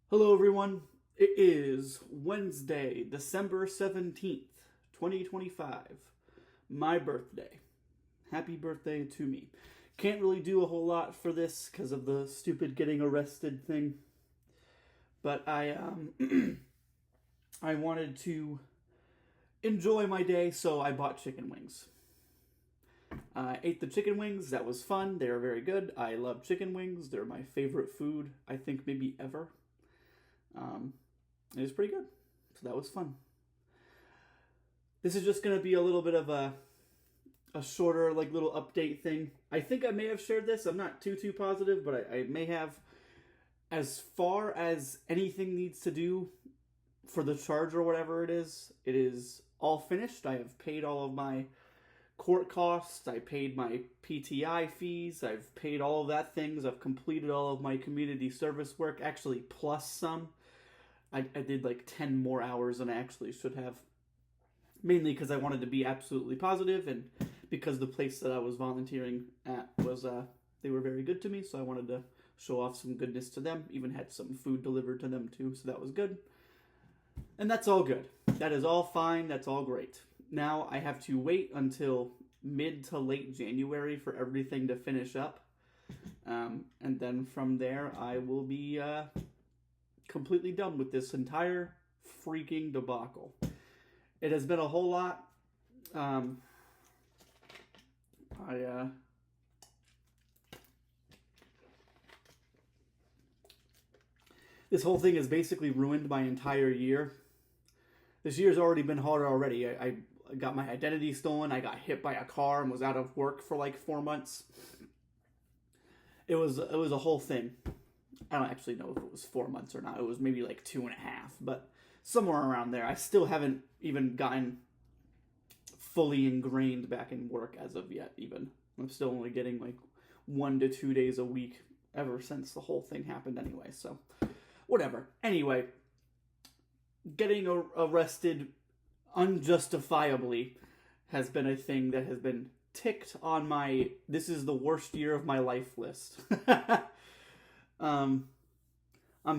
Hello, everyone. It is Wednesday, December 17th, 2025. My birthday. Happy birthday to me. Can't really do a whole lot for this because of the stupid getting arrested thing. But I wanted to enjoy my day, so I bought chicken wings. I ate the chicken wings. That was fun. They are very good. I love chicken wings. They're my favorite food, I think, maybe ever. Um, it was pretty good. So that was fun. This is just going to be a little bit of a shorter, like, little update thing. I think I may have shared this. I'm not too positive, but I may have. As far as anything needs to do for the charge or whatever it is all finished. I have paid all of my court costs. I paid my PTI fees. I've paid all of that things. I've completed all of my community service work, actually, plus some. I did like 10 more hours than I actually should have. Mainly because I wanted to be absolutely positive, and because the place that I was volunteering at was, they were very good to me, so I wanted to show off some goodness to them. Even had some food delivered to them too, so that was good. And that's all good. That is all fine. That's all great. Now I have to wait until mid to late January for everything to finish up. And then from there, I will be completely done with this entire freaking debacle. It has been a whole lot. This whole thing has basically ruined my entire year. This year's already been hard already. I got my identity stolen. I got hit by a car and was out of work for like 4 months. It was a whole thing. I don't actually know if it was 4 months or not. It was maybe like 2.5, but somewhere around there. I still haven't even gotten fully ingrained back in work as of yet, even. I'm still only getting like 1 to 2 days a week ever since the whole thing happened anyway, so whatever. Anyway, getting arrested unjustifiably has been a thing that has been ticked on my "this is the worst year of my life" list. I'm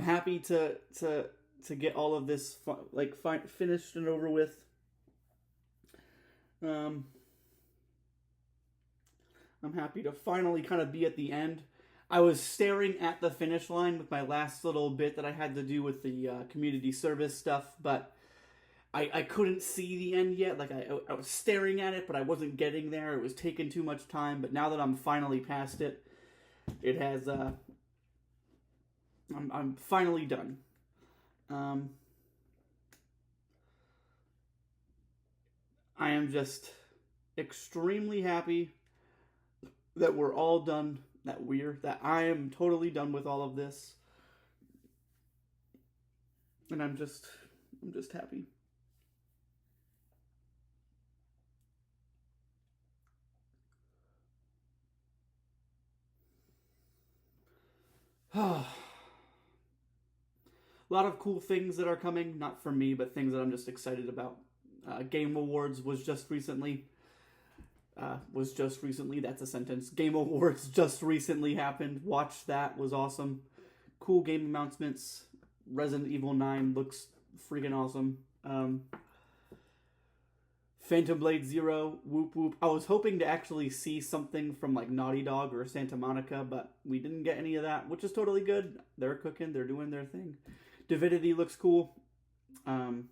happy to get all of this finished and over with. I'm happy to finally kind of be at the end. I was staring at the finish line with my last little bit that I had to do with the community service stuff, but I couldn't see the end yet. Like, I was staring at it, but I wasn't getting there. It was taking too much time, but now that I'm finally past it, it has, I'm finally done. I am just extremely happy that we're all done, that I am totally done with all of this. And I'm just happy. A lot of cool things that are coming, not for me, but things that I'm just excited about. Game Awards was just recently. That's a sentence. Game Awards just recently happened. Watched that. Was awesome. Cool game announcements. Resident Evil 9 looks freaking awesome. Phantom Blade Zero, whoop whoop. I was hoping to actually see something from like Naughty Dog or Santa Monica, but we didn't get any of that, which is totally good. They're cooking, they're doing their thing. Divinity looks cool, even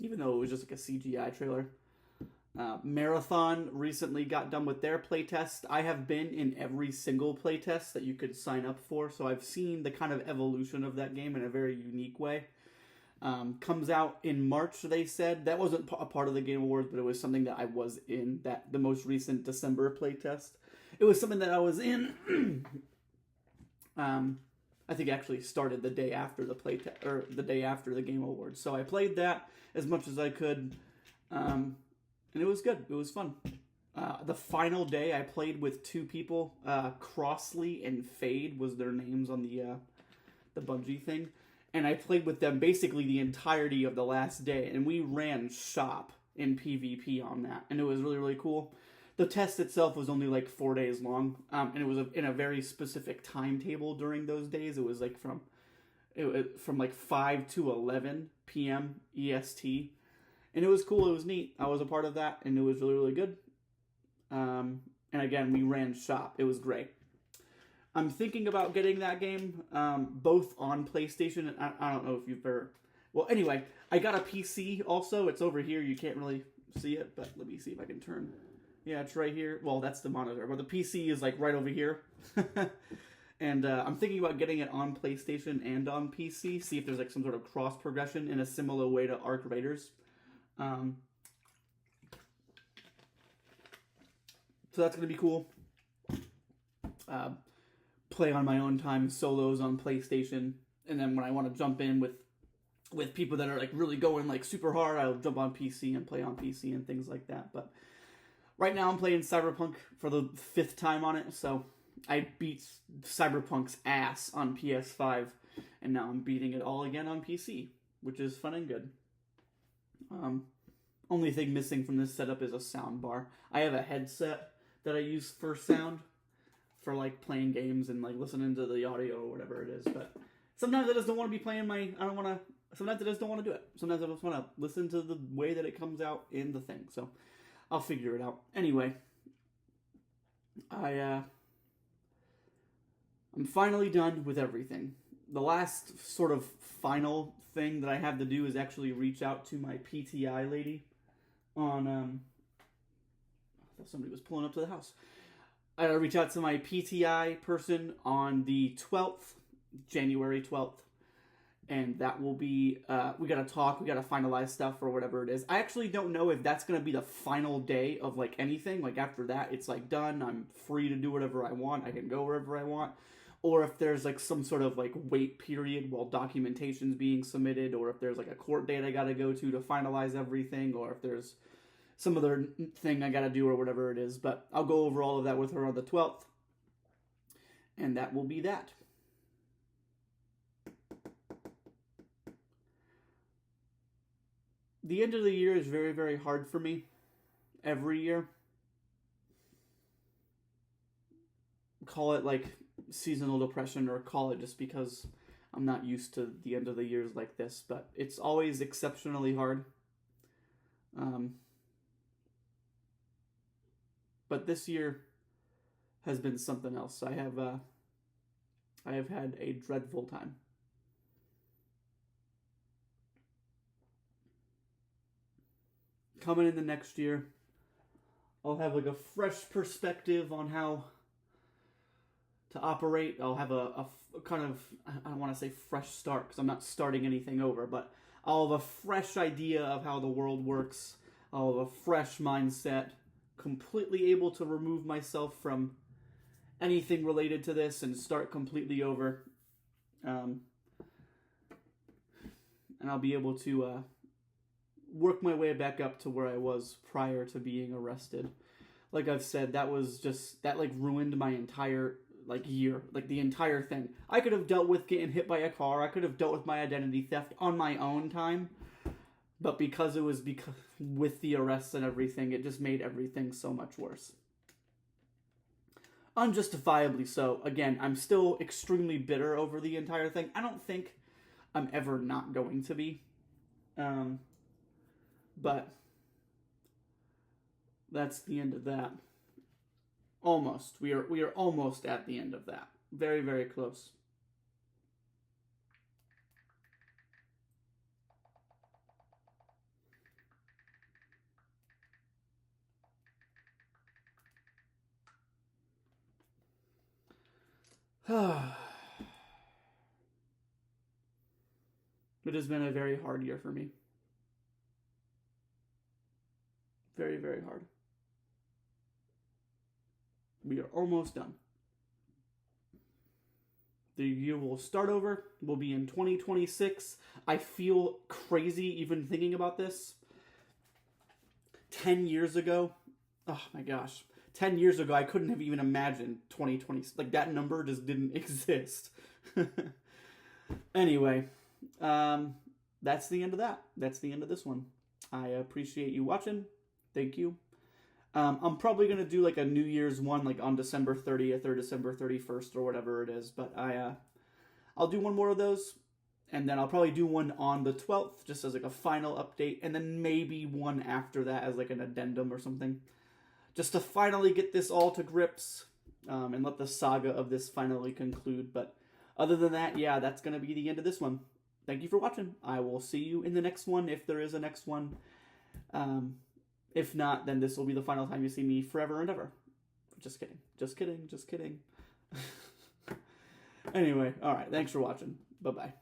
though it was just like a CGI trailer. Marathon recently got done with their playtest. I have been in every single playtest that you could sign up for, so I've seen the kind of evolution of that game in a very unique way. Comes out in March, they said. That wasn't a part of the Game Awards, but it was something that I was in, the most recent December playtest. It was something that I was in. I think actually started the day after the playtest, or the day after the Game Awards. So I played that as much as I could, and it was good. It was fun. The final day, I played with two people. Crossley and Fade was their names on the Bungie thing. And I played with them basically the entirety of the last day. And we ran shop in PvP on that. And it was really, really cool. The test itself was only like 4 days long. And it was in a very specific timetable during those days. It was like from from like 5 to 11 p.m. EST. And it was cool. It was neat. I was a part of that, and it was really, really good. And again, we ran shop. It was great. I'm thinking about getting that game, both on PlayStation. And I don't know if you've ever... Well, anyway, I got a PC also. It's over here. You can't really see it, but let me see if I can turn... Yeah, it's right here. Well, that's the monitor, but the PC is like right over here. And I'm thinking about getting it on PlayStation and on PC. See if there's like some sort of cross progression in a similar way to Arc Raiders. So that's going to be cool. Play on my own time, solos on PlayStation. And then when I want to jump in with people that are like really going like super hard, I'll jump on PC and play on PC and things like that. But right now I'm playing Cyberpunk for the 5th time on it. So I beat Cyberpunk's ass on PS5. And now I'm beating it all again on PC, which is fun and good. Only thing missing from this setup is a sound bar. I have a headset that I use for sound, for like playing games and like listening to the audio or whatever it is. But sometimes I just don't want to be playing sometimes I just don't want to do it. Sometimes I just want to listen to the way that it comes out in the thing. So I'll figure it out. Anyway, I'm finally done with everything. The last sort of final thing that I have to do is actually reach out to my PTI lady on, I thought somebody was pulling up to the house. I gotta reach out to my PTI person on the 12th, January 12th. And that will be, we gotta talk, we gotta finalize stuff or whatever it is. I actually don't know if that's gonna be the final day of like anything. Like after that, it's like done. I'm free to do whatever I want. I can go wherever I want. Or if there's like some sort of like wait period while documentation's being submitted, or if there's like a court date I gotta go to finalize everything, or if there's some other thing I gotta do or whatever it is. But I'll go over all of that with her on the 12th. And that will be that. The end of the year is very, very hard for me. Every year. Call it like seasonal depression, or call it just because I'm not used to the end of the years like this, but it's always exceptionally hard. But this year has been something else. I have had a dreadful time. Coming in the next year, I'll have like a fresh perspective on how to operate. I'll have a kind of, I don't want to say fresh start because I'm not starting anything over, but I'll have a fresh idea of how the world works. I'll have a fresh mindset, completely able to remove myself from anything related to this and start completely over. And I'll be able to work my way back up to where I was prior to being arrested. Like I've said, that like ruined my entire like year, like the entire thing. I could have dealt with getting hit by a car. I could have dealt with my identity theft on my own time. But because it was with the arrests and everything, it just made everything so much worse. Unjustifiably so. Again, I'm still extremely bitter over the entire thing. I don't think I'm ever not going to be. But that's the end of that. Almost. We are almost at the end of that. Very, very close. It has been a very hard year for me. Very, very hard. We are almost done. The year will start over. We'll be in 2026. I feel crazy even thinking about this. 10 years ago, oh my gosh. 10 years ago, I couldn't have even imagined 2020. Like, that number just didn't exist. Anyway, that's the end of that. That's the end of this one. I appreciate you watching. Thank you. I'm probably going to do like a New Year's one like on December 30th or December 31st or whatever it is. But I'll do one more of those. And then I'll probably do one on the 12th, just as like a final update, and then maybe one after that as like an addendum or something. Just to finally get this all to grips, and let the saga of this finally conclude. But other than that, yeah, that's going to be the end of this one. Thank you for watching. I will see you in the next one, if there is a next one. If not, then this will be the final time you see me forever and ever. Just kidding. Just kidding. Just kidding. Anyway, alright, thanks for watching. Bye-bye.